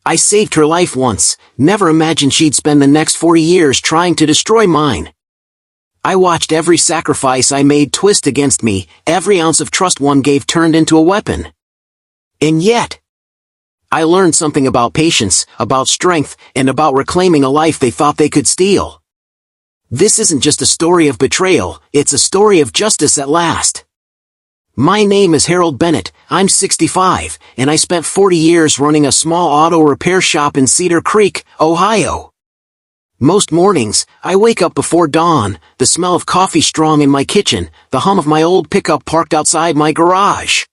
I saved her life once, never imagined she'd spend the next 40 years trying to destroy mine. I watched every sacrifice I made twist against me, every ounce of trust one gave turned into a weapon. And yet, I learned something about patience, about strength, and about reclaiming a life they thought they could steal. This isn't just a story of betrayal, it's a story of justice at last. My name is Harold Bennett, I'm 65, and I spent 40 years running a small auto repair shop in Cedar Creek, Ohio. Most mornings, I wake up before dawn, the smell of coffee strong in my kitchen, the hum of my old pickup parked outside my garage.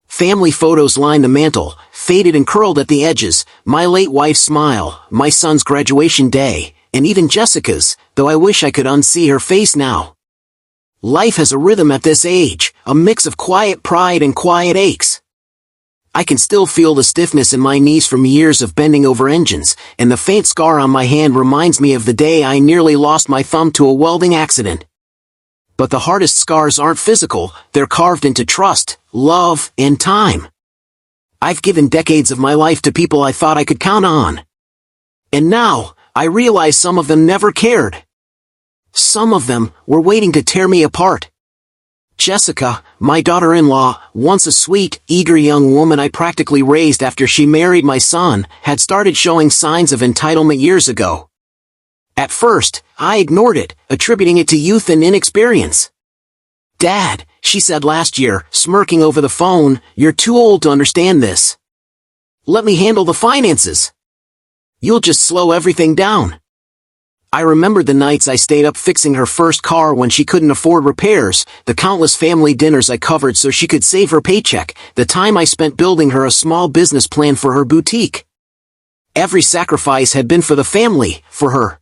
Family photos line the mantel, faded and curled at the edges, my late wife's smile, my son's graduation day, and even Jessica's, though I wish I could unsee her face now. Life has a rhythm at this age, a mix of quiet pride and quiet aches. I can still feel the stiffness in my knees from years of bending over engines, and the faint scar on my hand reminds me of the day I nearly lost my thumb to a welding accident. But the hardest scars aren't physical, they're carved into trust, love, and time. I've given decades of my life to people I thought I could count on. And now, I realize some of them never cared. Some of them were waiting to tear me apart. Jessica, my daughter-in-law, once a sweet, eager young woman I practically raised after she married my son, had started showing signs of entitlement years ago. At first, I ignored it, attributing it to youth and inexperience. "Dad," she said last year, smirking over the phone, "you're too old to understand this. Let me handle the finances. You'll just slow everything down." I remembered the nights I stayed up fixing her first car when she couldn't afford repairs, the countless family dinners I covered so she could save her paycheck, the time I spent building her a small business plan for her boutique. Every sacrifice had been for the family, for her.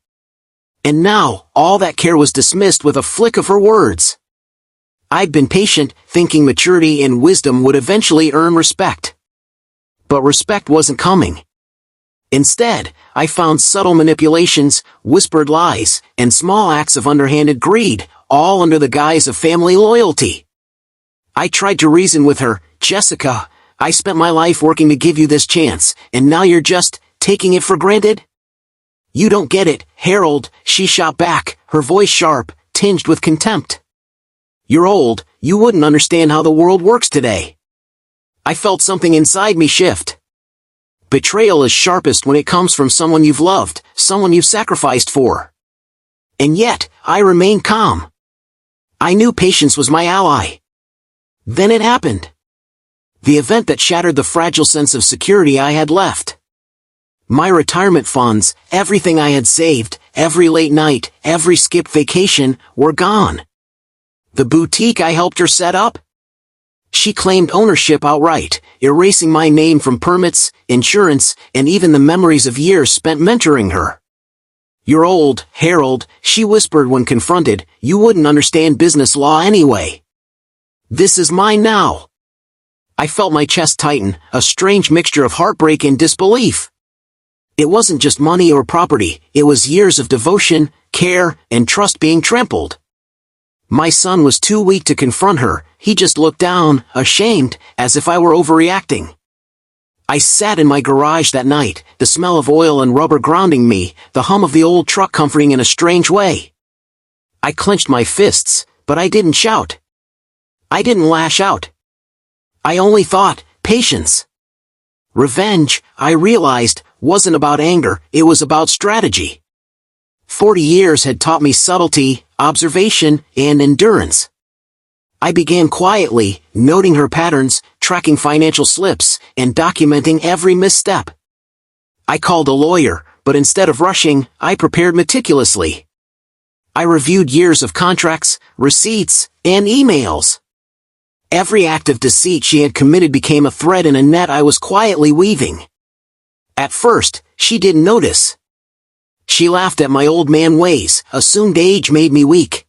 And now, all that care was dismissed with a flick of her words. I'd been patient, thinking maturity and wisdom would eventually earn respect. But respect wasn't coming. Instead, I found subtle manipulations, whispered lies, and small acts of underhanded greed, all under the guise of family loyalty. I tried to reason with her, "Jessica, I spent my life working to give you this chance, and now you're just taking it for granted?" "You don't get it, Harold," she shot back, her voice sharp, tinged with contempt. "You're old, you wouldn't understand how the world works today." I felt something inside me shift. Betrayal is sharpest when it comes from someone you've loved, someone you've sacrificed for. And yet, I remained calm. I knew patience was my ally. Then it happened. The event that shattered the fragile sense of security I had left. My retirement funds, everything I had saved, every late night, every skipped vacation, were gone. The boutique I helped her set up? She claimed ownership outright, erasing my name from permits, insurance, and even the memories of years spent mentoring her. "You're old, Harold," she whispered when confronted, "you wouldn't understand business law anyway. This is mine now." I felt my chest tighten, a strange mixture of heartbreak and disbelief. It wasn't just money or property, it was years of devotion, care, and trust being trampled. My son was too weak to confront her, he just looked down, ashamed, as if I were overreacting. I sat in my garage that night, the smell of oil and rubber grounding me, the hum of the old truck comforting in a strange way. I clenched my fists, but I didn't shout. I didn't lash out. I only thought, patience. Revenge, I realized, wasn't about anger, it was about strategy. 40 years had taught me subtlety, observation, and endurance. I began quietly, noting her patterns, tracking financial slips, and documenting every misstep. I called a lawyer, but instead of rushing, I prepared meticulously. I reviewed years of contracts, receipts, and emails. Every act of deceit she had committed became a thread in a net I was quietly weaving. At first, she didn't notice. She laughed at my old man ways, assumed age made me weak.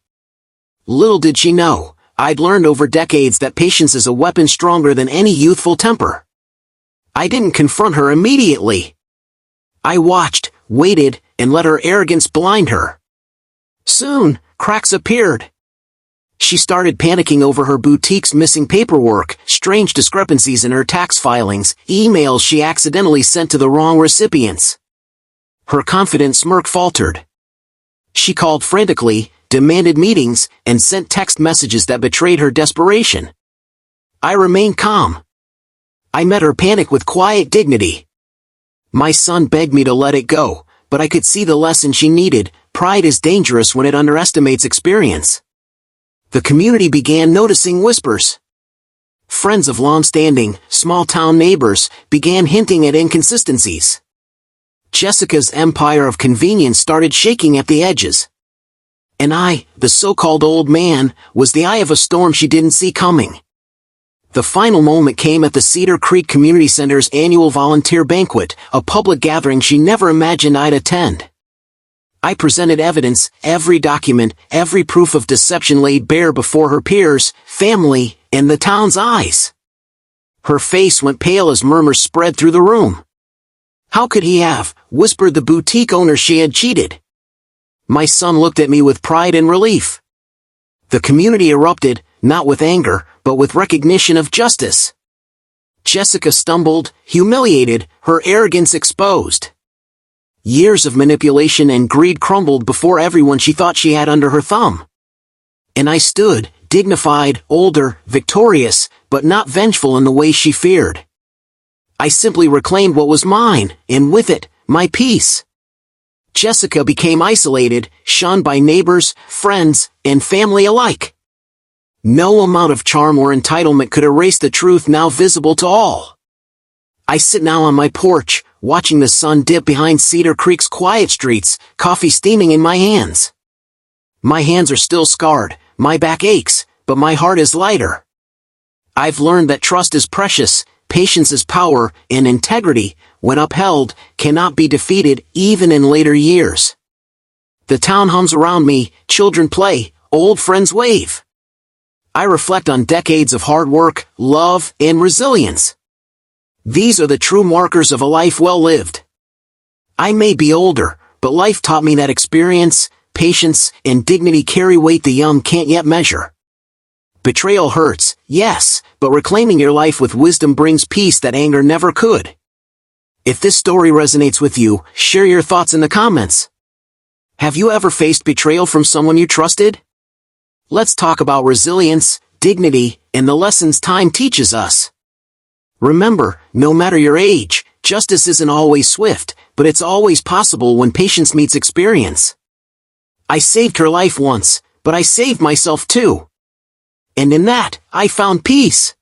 Little did she know, I'd learned over decades that patience is a weapon stronger than any youthful temper. I didn't confront her immediately. I watched, waited, and let her arrogance blind her. Soon, cracks appeared. She started panicking over her boutique's missing paperwork, strange discrepancies in her tax filings, emails she accidentally sent to the wrong recipients. Her confident smirk faltered. She called frantically, demanded meetings, and sent text messages that betrayed her desperation. I remained calm. I met her panic with quiet dignity. My son begged me to let it go, but I could see the lesson she needed. Pride is dangerous when it underestimates experience. The community began noticing whispers. Friends of long-standing, small-town neighbors began hinting at inconsistencies. Jessica's empire of convenience started shaking at the edges. And I, the so-called old man, was the eye of a storm she didn't see coming. The final moment came at the Cedar Creek Community Center's annual volunteer banquet, a public gathering she never imagined I'd attend. I presented evidence, every document, every proof of deception laid bare before her peers, family, and the town's eyes. Her face went pale as murmurs spread through the room. How could he have, whispered the boutique owner she had cheated? My son looked at me with pride and relief. The community erupted, not with anger, but with recognition of justice. Jessica stumbled, humiliated, her arrogance exposed. Years of manipulation and greed crumbled before everyone she thought she had under her thumb. And I stood, dignified, older, victorious, but not vengeful in the way she feared. I simply reclaimed what was mine, and with it, my peace. Jessica became isolated, shunned by neighbors, friends, and family alike. No amount of charm or entitlement could erase the truth now visible to all. I sit now on my porch, watching the sun dip behind Cedar Creek's quiet streets, coffee steaming in my hands. My hands are still scarred, my back aches, but my heart is lighter. I've learned that trust is precious, patience is power, and integrity, when upheld, cannot be defeated even in later years. The town hums around me, children play, old friends wave. I reflect on decades of hard work, love, and resilience. These are the true markers of a life well lived. I may be older, but life taught me that experience, patience, and dignity carry weight the young can't yet measure. Betrayal hurts, yes, but reclaiming your life with wisdom brings peace that anger never could. If this story resonates with you, share your thoughts in the comments. Have you ever faced betrayal from someone you trusted? Let's talk about resilience, dignity, and the lessons time teaches us. Remember, no matter your age, justice isn't always swift, but it's always possible when patience meets experience. I saved her life once, but I saved myself too. And in that, I found peace.